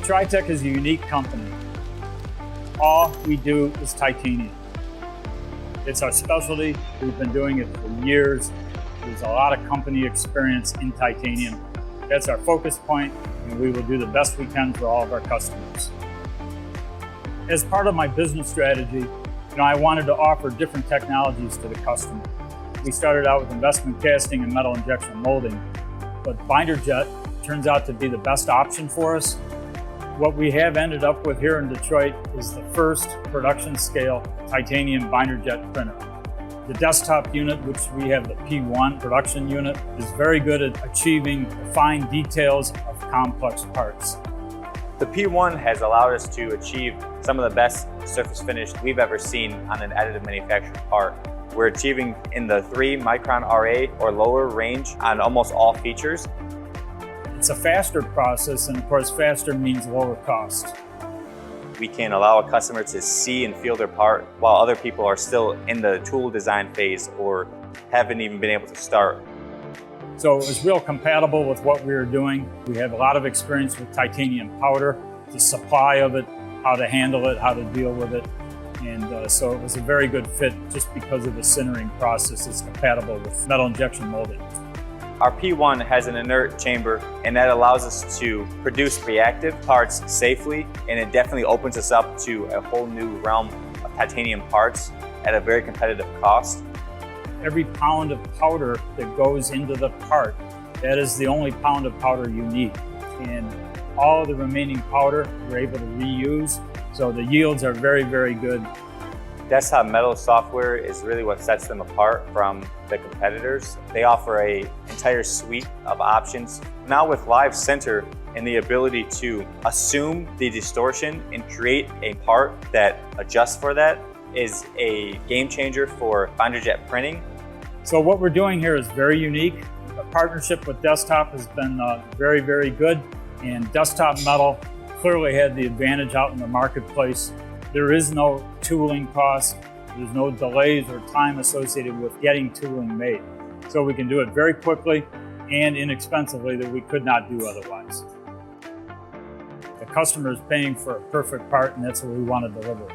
TriTech is a unique company. All we do is titanium. It's our specialty. We've been doing it for years. There's a lot of company experience in titanium. That's our focus point, and we will do the best we can for all of our customers. As part of my business strategy, I wanted to offer different technologies to the customer. We started out with investment casting and metal injection molding, but Binder Jet turns out to be the best option for us. What we have ended up with here in Detroit is the first production scale titanium binder jet printer. The desktop unit, which we have the P1 production unit, is very good at achieving the fine details of complex parts. The P1 has allowed us to achieve some of the best surface finish we've ever seen on an additive manufactured part. We're achieving in the 3 micron RA or lower range on almost all features. It's a faster process, and of course, faster means lower cost. We can allow a customer to see and feel their part while other people are still in the tool design phase or haven't even been able to start. So it was real compatible with what we were doing. We have a lot of experience with titanium powder, the supply of it, how to handle it, how to deal with it. And so it was a very good fit just because of the sintering process. It's compatible with metal injection molding. Our P1 has an inert chamber, and that allows us to produce reactive parts safely, and it definitely opens us up to a whole new realm of titanium parts at a very competitive cost. Every pound of powder that goes into the part, that is the only pound of powder you need. And all of the remaining powder we're able to reuse, so the yields are very, very good. Desktop Metal software is really what sets them apart from the competitors. They offer an entire suite of options. Now with Live Center and the ability to assume the distortion and create a part that adjusts for that is a game changer for binder jet printing. So what we're doing here is very unique. The partnership with Desktop has been very, very good. And Desktop Metal clearly had the advantage out in the marketplace. There is no tooling cost. There's no delays or time associated with getting tooling made. So we can do it very quickly and inexpensively that we could not do otherwise. The customer is paying for a perfect part, and that's what we want to deliver.